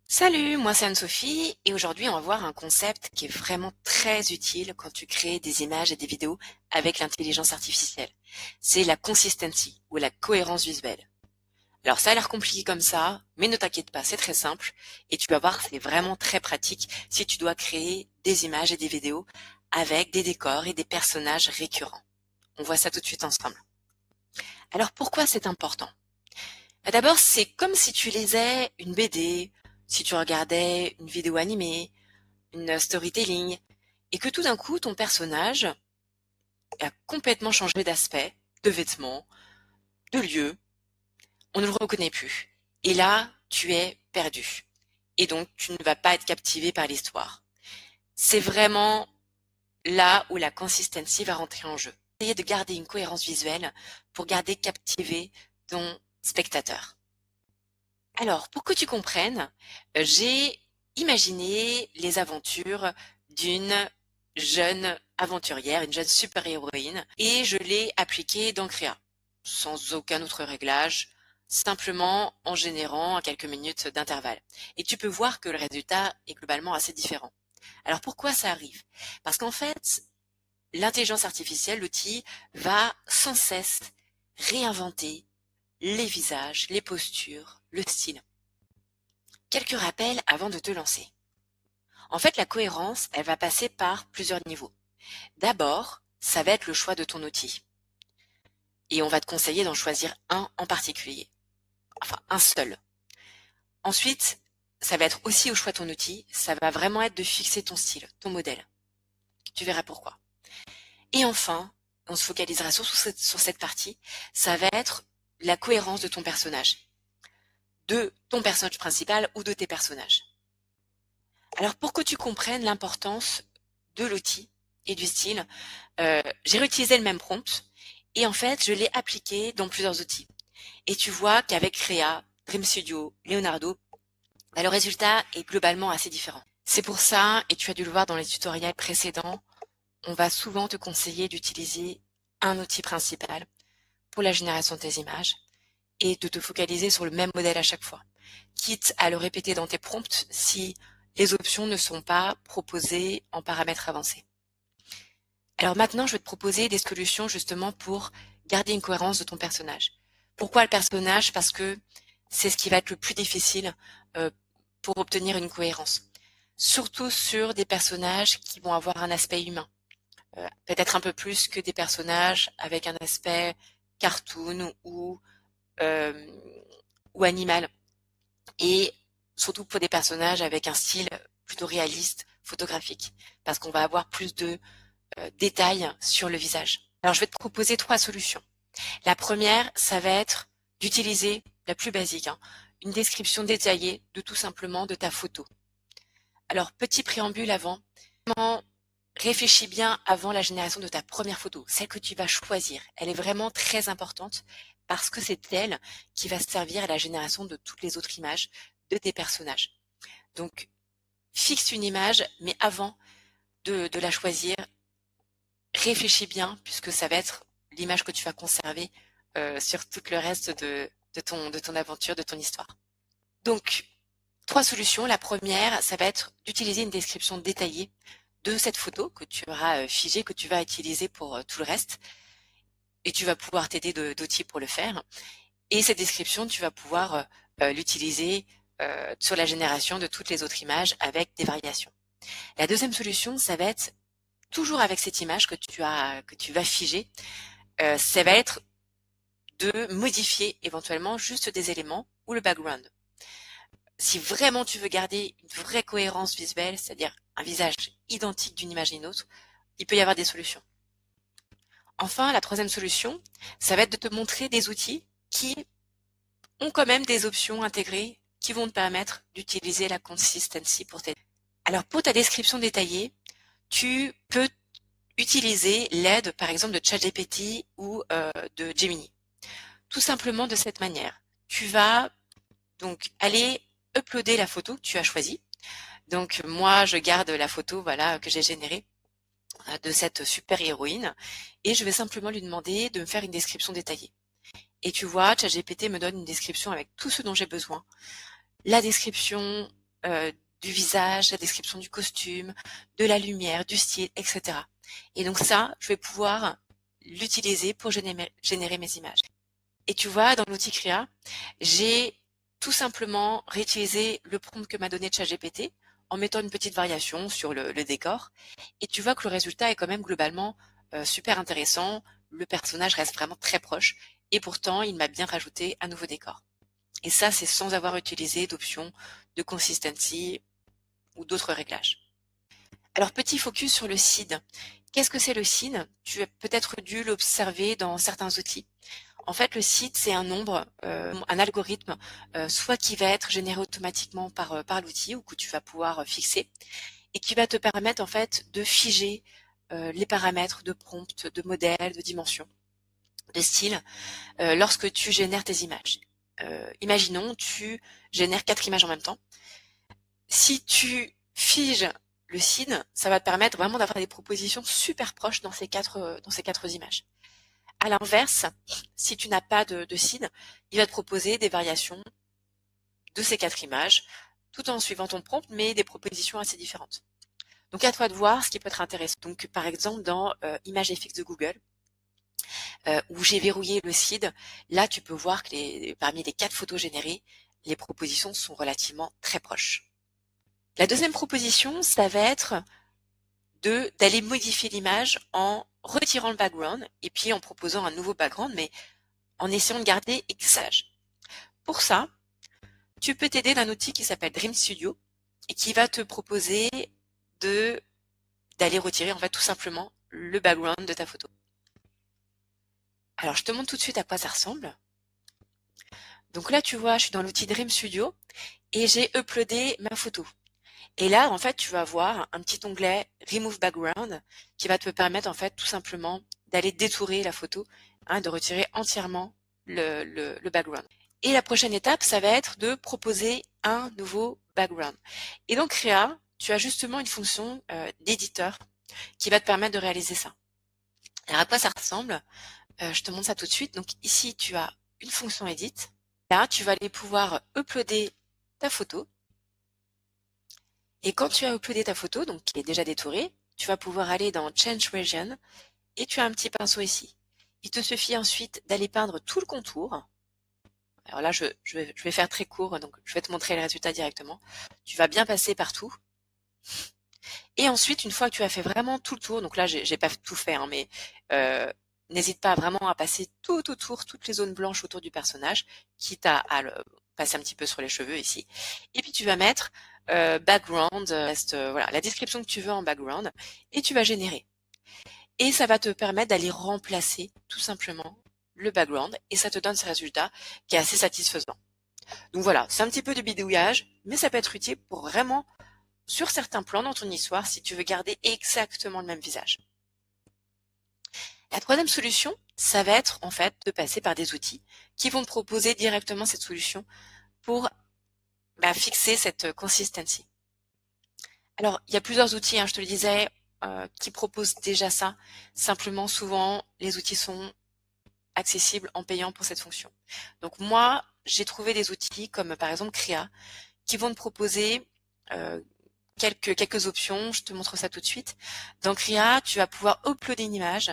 Salut, moi c'est Anne-Sophie et aujourd'hui on va voir un concept qui est vraiment très utile quand tu crées des images et des vidéos avec l'intelligence artificielle. C'est la consistency ou la cohérence visuelle. Alors ça a l'air compliqué comme ça, mais ne t'inquiète pas, c'est très simple et tu vas voir, c'est vraiment très pratique si tu dois créer des images et des vidéos avec des décors et des personnages récurrents. On voit ça tout de suite ensemble. Alors pourquoi c'est important? D'abord, c'est comme si tu lisais une BD, si tu regardais une vidéo animée, une storytelling, et que tout d'un coup, ton personnage a complètement changé d'aspect, de vêtements, de lieu. On ne le reconnaît plus. Et là, tu es perdu. Et donc, tu ne vas pas être captivé par l'histoire. C'est vraiment là où la consistency va rentrer en jeu. Essayer de garder une cohérence visuelle pour garder captivé ton spectateur. Alors, pour que tu comprennes, j'ai imaginé les aventures d'une jeune aventurière, une jeune super-héroïne, et je l'ai appliquée dans Créa, sans aucun autre réglage, simplement en générant à quelques minutes d'intervalle. Et tu peux voir que le résultat est globalement assez différent. Alors pourquoi ça arrive? Parce qu'en fait, l'intelligence artificielle, l'outil, va sans cesse réinventer les visages, les postures, le style. Quelques rappels avant de te lancer. En fait, la cohérence, elle va passer par plusieurs niveaux. D'abord, ça va être le choix de ton outil. Et on va te conseiller d'en choisir un en particulier. Enfin, un seul. Ensuite, ça va être aussi au choix de ton outil. Ça va vraiment être de fixer ton style, ton modèle. Tu verras pourquoi. Et enfin, on se focalisera sur cette partie. Ça va être la cohérence de ton personnage. De ton personnage principal ou de tes personnages. Alors pour que tu comprennes l'importance de l'outil et du style, j'ai réutilisé le même prompt et en fait je l'ai appliqué dans plusieurs outils. Et tu vois qu'avec Créa, Dream Studio, Leonardo, le résultat est globalement assez différent. C'est pour ça, et tu as dû le voir dans les tutoriels précédents, on va souvent te conseiller d'utiliser un outil principal pour la génération de tes images et de te focaliser sur le même modèle à chaque fois, quitte à le répéter dans tes prompts si les options ne sont pas proposées en paramètres avancés. Alors maintenant, je vais te proposer des solutions justement pour garder une cohérence de ton personnage. Pourquoi le personnage? Parce que c'est ce qui va être le plus difficile pour obtenir une cohérence. Surtout sur des personnages qui vont avoir un aspect humain. Peut-être un peu plus que des personnages avec un aspect cartoon euh, ou animal. Et surtout pour des personnages avec un style plutôt réaliste, photographique, parce qu'on va avoir plus de détails sur le visage. Alors je vais te proposer trois solutions. La première, ça va être d'utiliser la plus basique, une description détaillée de tout simplement de ta photo. Alors petit préambule avant, vraiment réfléchis bien avant la génération de ta première photo, celle que tu vas choisir. Elle est vraiment très importante parce que c'est elle qui va servir à la génération de toutes les autres images de tes personnages. Donc, fixe une image, mais avant de la choisir, réfléchis bien puisque ça va être l'image que tu vas conserver sur tout le reste de ton aventure, de ton histoire. Donc, trois solutions. La première, ça va être d'utiliser une description détaillée de cette photo que tu auras figée, que tu vas utiliser pour tout le reste. Et tu vas pouvoir t'aider d'outils pour le faire. Et cette description, tu vas pouvoir l'utiliser sur la génération de toutes les autres images avec des variations. La deuxième solution, ça va être toujours avec cette image que tu vas figer, ça va être de modifier éventuellement juste des éléments ou le background. Si vraiment tu veux garder une vraie cohérence visuelle, c'est-à-dire un visage identique d'une image à une autre, il peut y avoir des solutions. Enfin, la troisième solution, ça va être de te montrer des outils qui ont quand même des options intégrées qui vont te permettre d'utiliser la consistency pour t'aider. Alors pour ta description détaillée, tu peux utiliser l'aide par exemple de ChatGPT ou de Gemini. Tout simplement de cette manière. Tu vas donc aller uploader la photo que tu as choisie. Donc moi je garde la photo voilà que j'ai générée de cette super héroïne et je vais simplement lui demander de me faire une description détaillée. Et tu vois, ChatGPT me donne une description avec tout ce dont j'ai besoin. La description du visage, la description du costume, de la lumière, du style, etc. Et donc ça, je vais pouvoir l'utiliser pour générer mes images. Et tu vois, dans l'outil Créa, j'ai tout simplement réutilisé le prompt que m'a donné ChatGPT en mettant une petite variation sur le décor. Et tu vois que le résultat est quand même globalement super intéressant. Le personnage reste vraiment très proche. Et pourtant, il m'a bien rajouté un nouveau décor. Et ça, c'est sans avoir utilisé d'options de consistency ou d'autres réglages. Alors, petit focus sur le seed. Qu'est-ce que c'est le seed? Tu as peut-être dû l'observer dans certains outils. En fait, le seed, c'est un nombre, un algorithme, soit qui va être généré automatiquement par l'outil ou que tu vas pouvoir fixer, et qui va te permettre en fait de figer les paramètres de prompt, de modèle, de dimension, de style, lorsque tu génères tes images. Imaginons, tu génères 4 images en même temps. Si tu figes le seed, ça va te permettre vraiment d'avoir des propositions super proches dans ces quatre images. À l'inverse, si tu n'as pas de seed, il va te proposer des variations de ces 4 images, tout en suivant ton prompt, mais des propositions assez différentes. Donc à toi de voir ce qui peut être intéressant. Donc par exemple dans ImageFX de Google, où j'ai verrouillé le seed, là tu peux voir que parmi les 4 photos générées, les propositions sont relativement très proches. La deuxième proposition, ça va être d'aller modifier l'image en retirant le background et puis en proposant un nouveau background, mais en essayant de garder Exage. Pour ça, tu peux t'aider d'un outil qui s'appelle Dream Studio et qui va te proposer d'aller retirer en fait tout simplement le background de ta photo. Alors je te montre tout de suite à quoi ça ressemble. Donc là tu vois, je suis dans l'outil Dream Studio et j'ai uploadé ma photo. Et là en fait tu vas voir un petit onglet Remove Background qui va te permettre en fait tout simplement d'aller détourer la photo, de retirer entièrement le background. Et la prochaine étape, ça va être de proposer un nouveau background. Et dans Créa, tu as justement une fonction d'éditeur qui va te permettre de réaliser ça. Alors à quoi ça ressemble? Je te montre ça tout de suite. Donc ici, tu as une fonction Edit. Là, tu vas aller pouvoir uploader ta photo. Et quand tu as uploadé ta photo, donc qui est déjà détourée, tu vas pouvoir aller dans Change Region et tu as un petit pinceau ici. Il te suffit ensuite d'aller peindre tout le contour. Alors là, je vais faire très court, donc je vais te montrer le résultat directement. Tu vas bien passer partout. Et ensuite, une fois que tu as fait vraiment tout le tour, donc là, j'ai pas tout fait, hein, mais n'hésite pas vraiment à passer tout autour, toutes les zones blanches autour du personnage, quitte à le passer un petit peu sur les cheveux ici. Et puis tu vas mettre background, voilà, la description que tu veux en background, et tu vas générer. Et ça va te permettre d'aller remplacer tout simplement le background, et ça te donne ce résultat qui est assez satisfaisant. Donc voilà, c'est un petit peu de bidouillage, mais ça peut être utile pour vraiment, sur certains plans dans ton histoire, si tu veux garder exactement le même visage. La troisième solution, ça va être en fait de passer par des outils qui vont te proposer directement cette solution pour fixer cette consistency. Alors, il y a plusieurs outils, je te le disais, qui proposent déjà ça. Simplement, souvent, les outils sont accessibles en payant pour cette fonction. Donc moi, j'ai trouvé des outils comme par exemple Créa qui vont te proposer quelques options. Je te montre ça tout de suite. Dans Créa, tu vas pouvoir uploader une image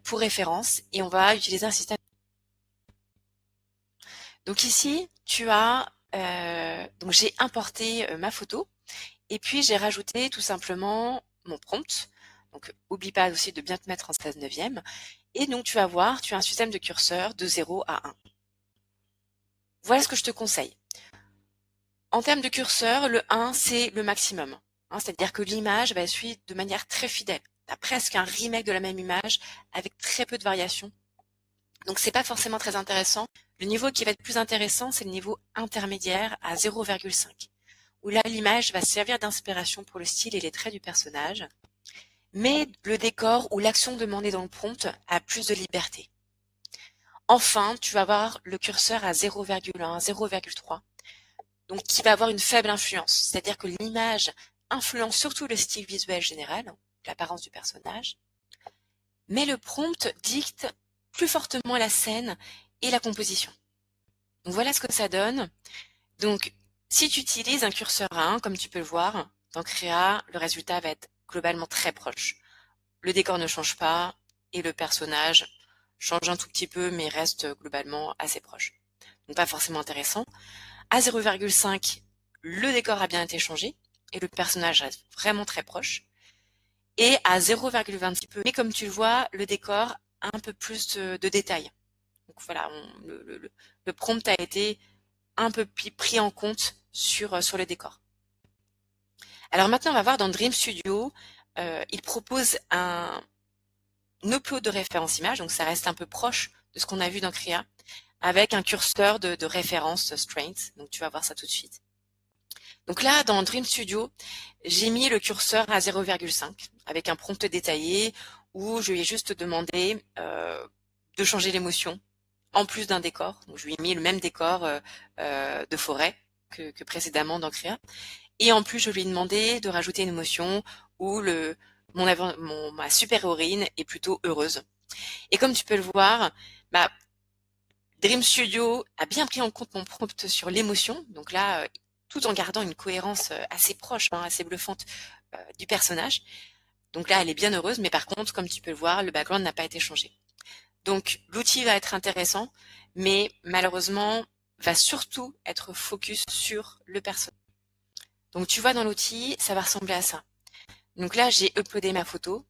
pour référence et on va utiliser un système. Donc ici, tu as donc j'ai importé ma photo et puis j'ai rajouté tout simplement mon prompt. Donc oublie pas aussi de bien te mettre en 16/9. Et donc tu vas voir, tu as un système de curseur de 0 à 1. Voilà ce que je te conseille. En termes de curseur, le 1, c'est le maximum. C'est-à-dire que l'image va suivre de manière très fidèle. Tu as presque un remake de la même image avec très peu de variations. Donc c'est pas forcément très intéressant. Le niveau qui va être plus intéressant, c'est le niveau intermédiaire à 0,5, où là l'image va servir d'inspiration pour le style et les traits du personnage, mais le décor ou l'action demandée dans le prompt a plus de liberté. Enfin, tu vas avoir le curseur à 0,1, 0,3, donc qui va avoir une faible influence, c'est-à-dire que l'image influence surtout le style visuel général, l'apparence du personnage, mais le prompt dicte plus fortement la scène et la composition. Donc voilà ce que ça donne. Donc si tu utilises un curseur à 1, comme tu peux le voir, dans Créa, le résultat va être globalement très proche. Le décor ne change pas et le personnage change un tout petit peu mais reste globalement assez proche. Donc pas forcément intéressant. À 0,5, le décor a bien été changé et le personnage reste vraiment très proche. Et à 0,26 peu, mais comme tu le vois, le décor a un peu plus de détails. Donc voilà, le prompt a été un peu pris en compte sur le décor. Alors maintenant, on va voir dans Dream Studio, il propose un upload de référence image, donc ça reste un peu proche de ce qu'on a vu dans Créa, avec un curseur de référence strength. Donc tu vas voir ça tout de suite. Donc là, dans Dream Studio, j'ai mis le curseur à 0,5 avec un prompt détaillé où je lui ai juste demandé de changer l'émotion en plus d'un décor. Donc je lui ai mis le même décor de forêt que précédemment dans Créa. Et en plus, je lui ai demandé de rajouter une émotion où ma super-héroïne est plutôt heureuse. Et comme tu peux le voir, bah, Dream Studio a bien pris en compte mon prompt sur l'émotion. Donc là, tout en gardant une cohérence assez proche, hein, assez bluffante du personnage. Donc là, elle est bien heureuse, mais par contre, comme tu peux le voir, le background n'a pas été changé. Donc l'outil va être intéressant, mais malheureusement, va surtout être focus sur le personnage. Donc tu vois dans l'outil, ça va ressembler à ça. Donc là, j'ai uploadé ma photo.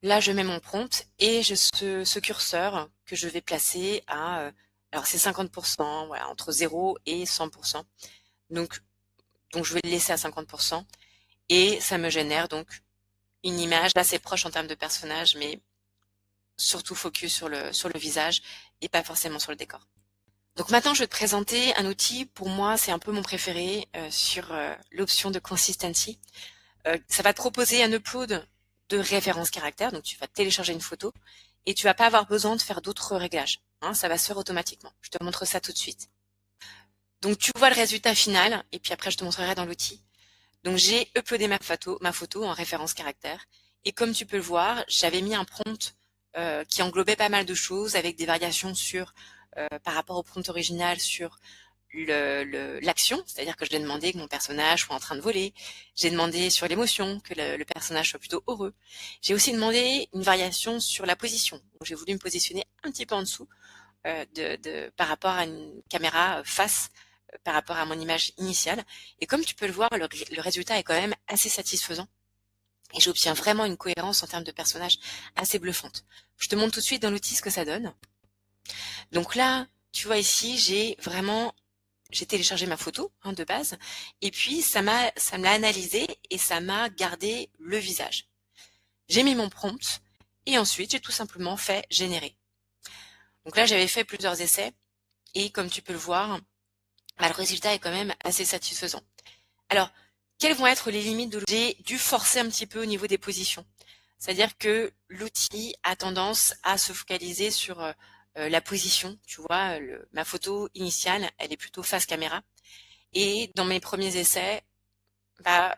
Là, je mets mon prompt et j'ai ce curseur que je vais placer à, alors c'est 50%, voilà, entre 0 et 100%. Donc je vais le laisser à 50% et ça me génère donc une image assez proche en termes de personnage, mais surtout focus sur le visage et pas forcément sur le décor. Donc maintenant, je vais te présenter un outil, pour moi, c'est un peu mon préféré sur l'option de consistency. Ça va te proposer un upload de référence caractère, donc tu vas télécharger une photo et tu vas pas avoir besoin de faire d'autres réglages. Hein, ça va se faire automatiquement. Je te montre ça tout de suite. Donc tu vois le résultat final et puis après je te montrerai dans l'outil. Donc j'ai uploadé ma photo en référence caractère et comme tu peux le voir, j'avais mis un prompt qui englobait pas mal de choses avec des variations sur par rapport au prompt original sur l'action, c'est-à-dire que je lui ai demandé que mon personnage soit en train de voler. J'ai demandé sur l'émotion, que le personnage soit plutôt heureux. J'ai aussi demandé une variation sur la position. Donc, j'ai voulu me positionner un petit peu en dessous par rapport à une caméra face par rapport à mon image initiale. Et comme tu peux le voir, le résultat est quand même assez satisfaisant. Et j'obtiens vraiment une cohérence en termes de personnage assez bluffante. Je te montre tout de suite dans l'outil ce que ça donne. Donc là, tu vois ici, j'ai téléchargé ma photo hein, de base et puis ça me l'a analysé et ça m'a gardé le visage. J'ai mis mon prompt et ensuite j'ai tout simplement fait générer. Donc là j'avais fait plusieurs essais et comme tu peux le voir, bah, le résultat est quand même assez satisfaisant. Alors, quelles vont être les limites de l'outil? J'ai dû forcer un petit peu au niveau des positions. C'est-à-dire que l'outil a tendance à se focaliser sur la position. Tu vois, ma photo initiale, elle est plutôt face caméra. Et dans mes premiers essais, bah,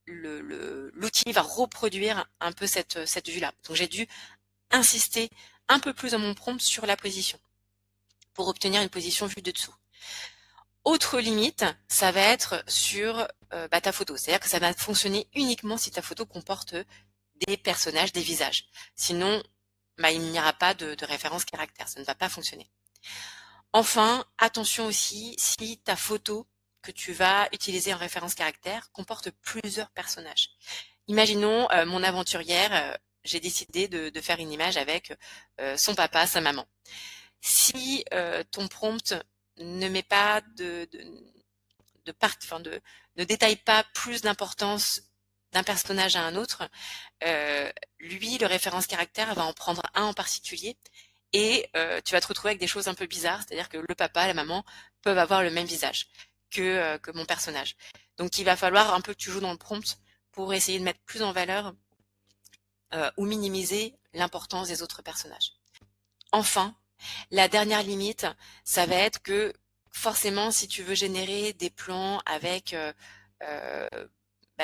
l'outil va reproduire un peu cette vue-là. Donc j'ai dû insister un peu plus dans mon prompt sur la position pour obtenir une position vue de dessous. Autre limite, ça va être sur ta photo. C'est-à-dire que ça va fonctionner uniquement si ta photo comporte des personnages, des visages. Sinon, bah, il n'y aura pas de référence caractère. Ça ne va pas fonctionner. Enfin, attention aussi si ta photo que tu vas utiliser en référence caractère comporte plusieurs personnages. Imaginons mon aventurière, j'ai décidé de faire une image avec son papa, sa maman. Si ton prompt ne met pas ne détaille pas plus d'importance d'un personnage à un autre, lui, le référence caractère va en prendre un en particulier et tu vas te retrouver avec des choses un peu bizarres, c'est-à-dire que le papa, la maman peuvent avoir le même visage que mon personnage. Donc il va falloir un peu que tu joues dans le prompt pour essayer de mettre plus en valeur ou minimiser l'importance des autres personnages. Enfin, la dernière limite, ça va être que forcément, si tu veux générer des plans avec euh,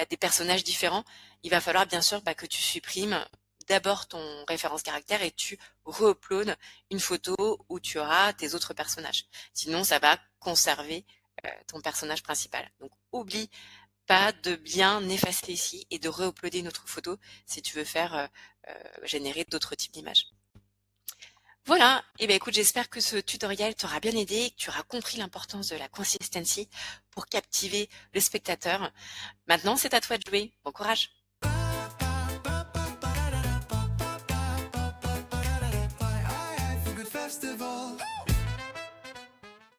des personnages différents, il va falloir bien sûr que tu supprimes d'abord ton référence caractère et tu re-uploads une photo où tu auras tes autres personnages. Sinon, ça va conserver ton personnage principal. Donc, oublie pas de bien effacer ici et de re-uploader une autre photo si tu veux faire générer d'autres types d'images. Voilà, et ben écoute, j'espère que ce tutoriel t'aura bien aidé et que tu auras compris l'importance de la consistency pour captiver le spectateur. Maintenant, c'est à toi de jouer. Bon courage! Festival.